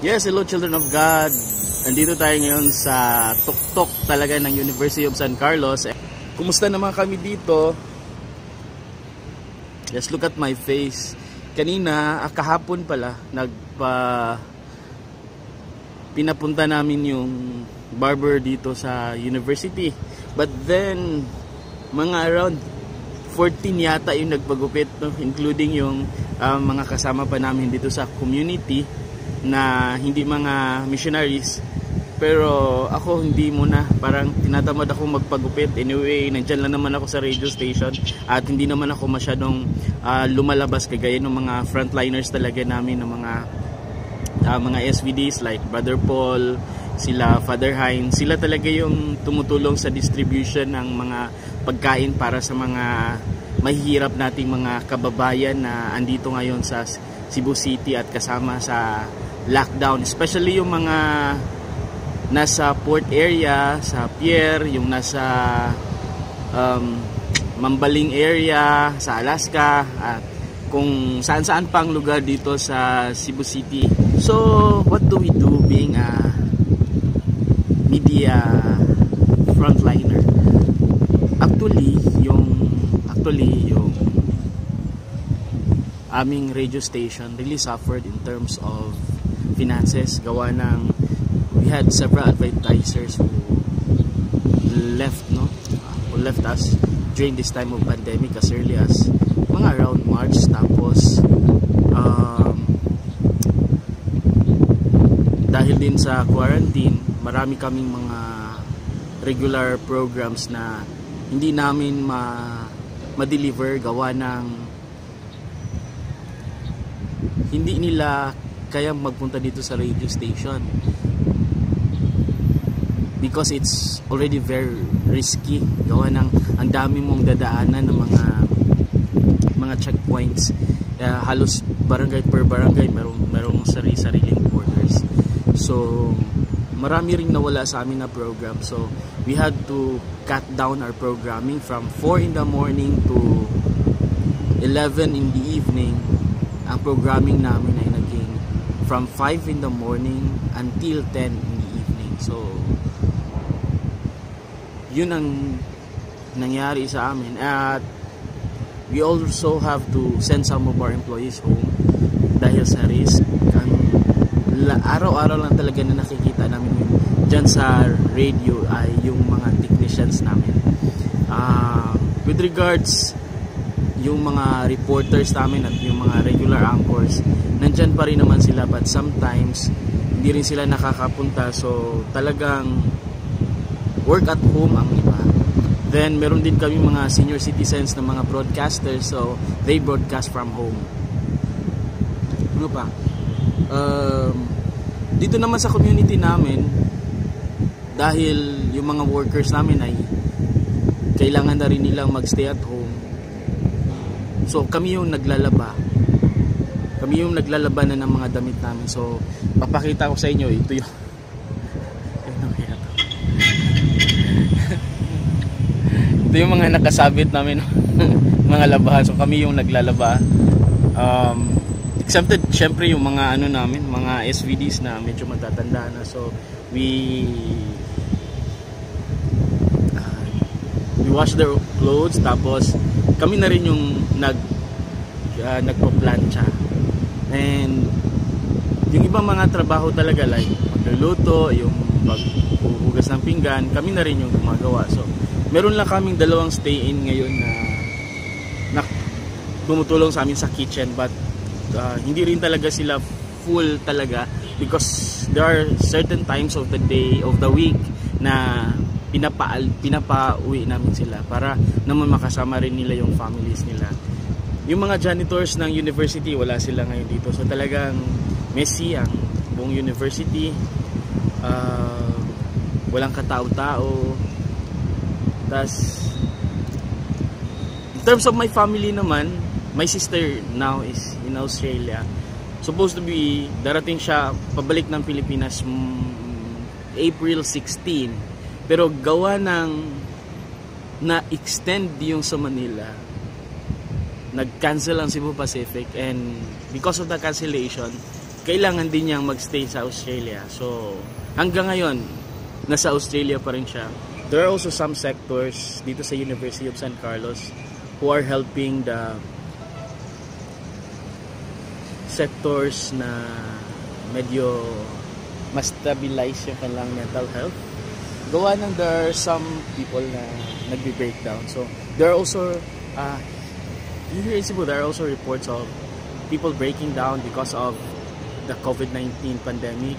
Yes, hello children of God. Andito tayo ngayon sa tuktok talaga ng University of San Carlos. Kumusta naman kami dito? Just look at my face. Kanina, kahapon pala, pinapunta namin yung barber dito sa university. But then, mga around 14 yata yung nagpagupit, no? Including yung mga kasama pa namin dito sa community na hindi mga missionaries. Pero ako hindi muna, parang tinatamad ako magpagupit. Anyway, nandyan lang naman ako sa radio station at hindi naman ako masyadong lumalabas kagaya ng mga frontliners talaga namin, ng mga SVDs like Brother Paul, sila Father Hines. Sila talaga yung tumutulong sa distribution ng mga pagkain para sa mga mahihirap nating mga kababayan na andito ngayon sa Cebu City at kasama sa lockdown, especially yung mga nasa port area, sa pier, yung nasa Mambaling area, sa Alaska, at kung saan-saan pang lugar dito sa Cebu City. So, what do we do being a media frontliner? Actually, yung aming radio station really suffered in terms of finances. Gawa ng we had several advertisers who left us during this time of pandemic as early as mga around March. Tapos dahil din sa quarantine, marami kaming mga regular programs na hindi namin ma-deliver gawa ng hindi nila kaya magpunta dito sa radio station because it's already very risky. Gawa ng ang dami mong dadaanan ng mga checkpoints. Halos barangay per barangay merong sariling borders. So marami ring nawala sa amin na program. So we had to cut down our programming from 4 in the morning to 11 in the evening. Ang programming namin ay naging from 5 in the morning until 10 in the evening. So yun ang nangyari sa amin. At we also have to send some of our employees home dahil sa risk. Araw-araw lang talaga na nakikita namin yun dyan sa radio ay yung mga technicians namin. With regards yung mga reporters namin at yung mga regular anchors, nandyan pa rin naman sila, but sometimes hindi rin sila nakakapunta. So talagang work at home ang iba. Then meron din kami mga senior citizens na mga broadcasters, so they broadcast from home. Ano pa? Dito naman sa community namin, dahil yung mga workers namin ay kailangan na rin nilang magstay at home, so kami yung naglalaba. Kami yung naglalaba na ng mga damit namin. So papakita ko sa inyo, ito yung ito yung mga nakasabit namin mga labahan. So kami yung naglalaba. Exempted syempre yung mga namin, mga SVDs na medyo matatanda na. So we wash their clothes, tapos kami na rin yung nagpo-plancha. And yung ibang mga trabaho talaga like magluluto, yung paghuhugas ng pinggan, kami na rin yung gumagawa. So meron lang kaming dalawang stay-in ngayon na tumutulong sa amin sa kitchen, but hindi rin talaga sila full talaga because there are certain times of the day, of the week na pinapauwi namin sila para naman makasama rin nila yung families nila. Yung mga janitors ng university, wala sila ngayon dito. So talagang messy ang buong university. Walang katao-tao. Tas in terms of my family naman, my sister now is in Australia. Supposed to be darating siya pabalik ng Pilipinas April 16. Pero gawa ng na-extend yung sa Manila, nag-cancel ang Cebu Pacific, and because of the cancellation, kailangan din niyang magstay sa Australia. So, hanggang ngayon, nasa Australia pa rin siya. There are also some sectors dito sa University of San Carlos who are helping the sectors na medyo mas stabilize yung kanilang mental health. Gawa ng there are some people na nagbe-breakdown. So, there are also, here in Cebu, there are also reports of people breaking down because of the COVID-19 pandemic.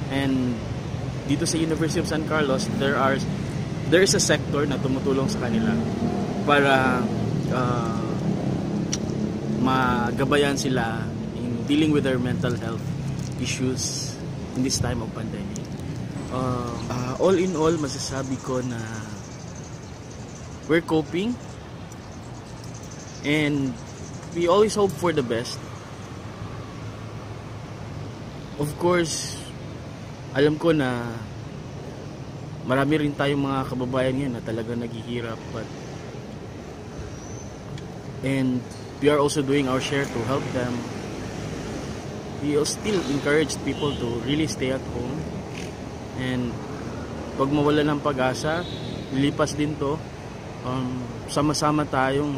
And dito sa University of San Carlos, there is a sector na tumutulong sa kanila para magabayan sila in dealing with their mental health issues in this time of pandemic. All in all, masasabi ko na we're coping and we always hope for the best. Of course, alam ko na marami rin tayong mga kababayan ngayon na talaga naghihirap, and we are also doing our share to help them. We still encourage people to really stay at home, and pag mawala ng pag-asa, lilipas din to. Sama-sama tayong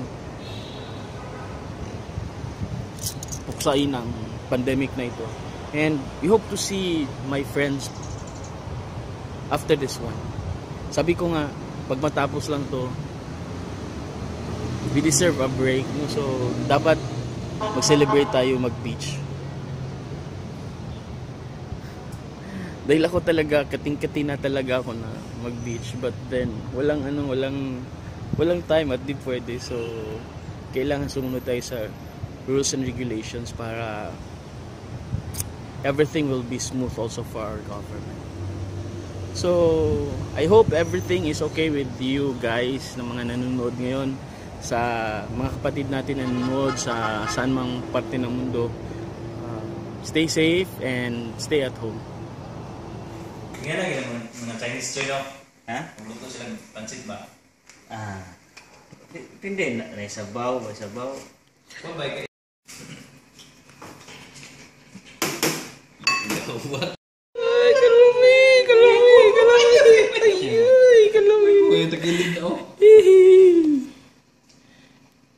puksain ang pandemic na ito. And we hope to see my friends after this one. Sabi ko nga, pag matapos lang to, we deserve a break. So, dapat mag-celebrate tayo, mag-beach. Dahil ako talaga, kating-kati na talaga ako na mag-beach. But then, walang time at di pwede. So, kailangan sumunod tayo sa rules and regulations para everything will be smooth also for our government. So, I hope everything is okay with you guys na mga nanonood ngayon, sa mga kapatid natin na nanonood sa saan mang parte ng mundo. Stay safe and stay at home. Nga na mga Chinese choy no? Ha? Magluto silang pansit ba? Hindi na sabaw. Oh, bye. What? Ay, kalumi. Ay, kalumi. Kuya, tagilid na oh.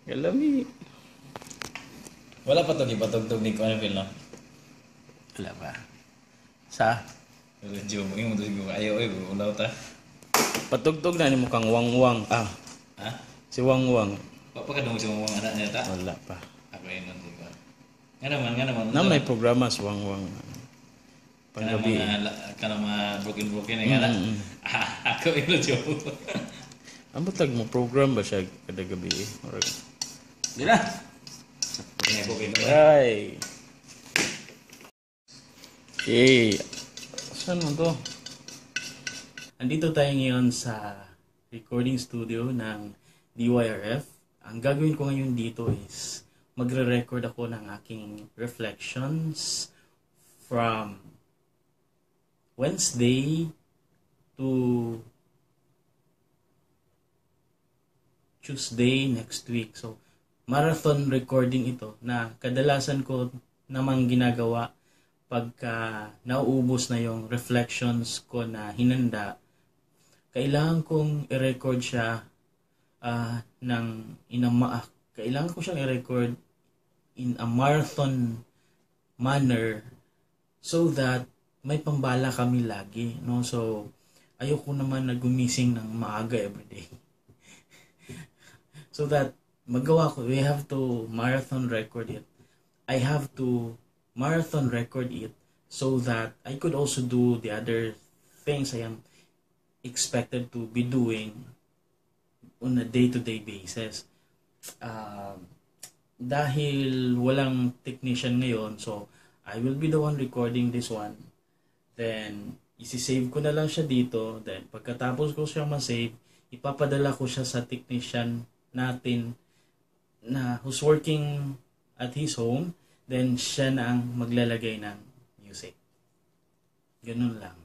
Kalumi. Wala pa to, ipatugtog ni Kuya Phil, no? Wala pa. Sa? Radyo mo yung siguro. Ayaw, ulaw ta. Patugtog na ni mukhang wangwang. Ha? Si wangwang. Papakadong si mga anak niya ta? Wala pa. Ako yun nun, siguro. Nga naman. Na may programa si wangwang. Panggabi. Kana mga broken nga na. Ako yun, radyo. Ang butag mo program ba siya kada gabi? Di na. Ay. Okay. Saan mo to? Andito tayo ngayon sa recording studio ng DYRF. Ang gagawin ko ngayon dito is magre-record ako ng aking reflections from Wednesday to Tuesday next week. So, marathon recording ito na kadalasan ko namang ginagawa pagka nauubos na yung reflections ko na hinanda. Kailangan kong i-record siya kailangan ko siyang i-record in a marathon manner so that may pambala kami lagi, no? So, ayoko naman na gumising ng maaga everyday. So that magawa ko, we have to marathon record it. I have to marathon record it so that I could also do the other things I am expected to be doing on a day-to-day basis. Dahil walang technician ngayon, so I will be the one recording this one. Then, isi-save ko na lang siya dito. Then, pagkatapos ko siya ma-save, ipapadala ko siya sa technician natin na who's working at his home. Then, siya na ang maglalagay ng music. Ganun lang.